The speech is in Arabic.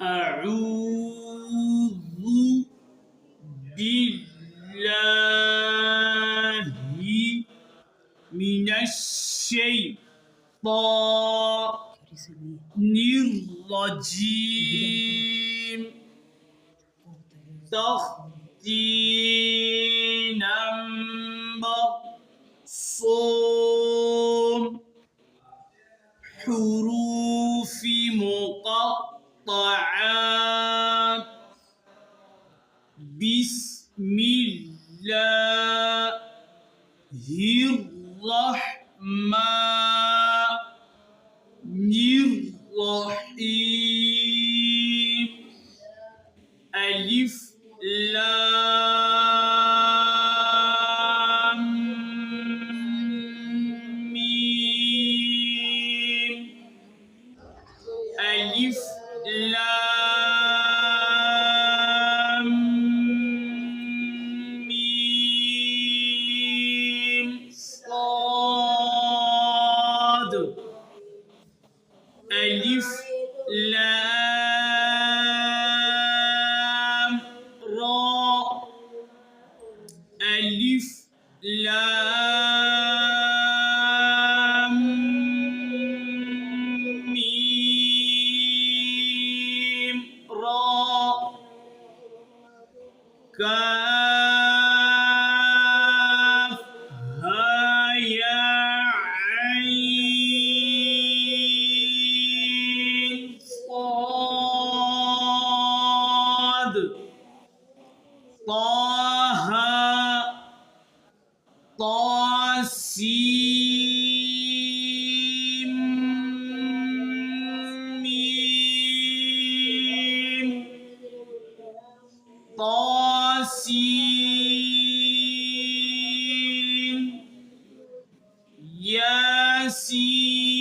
أعوذ بالله من الشيطان الرجيم تختی نمبر صوم حروف مقطعات بسم الله الرحمن الرحيم ألف لام ميم ألف لام ميم صاد ألف لام را ألف لام ميم را كاف ها يا عين صاد طه طاسيم ميم طاسين ياسين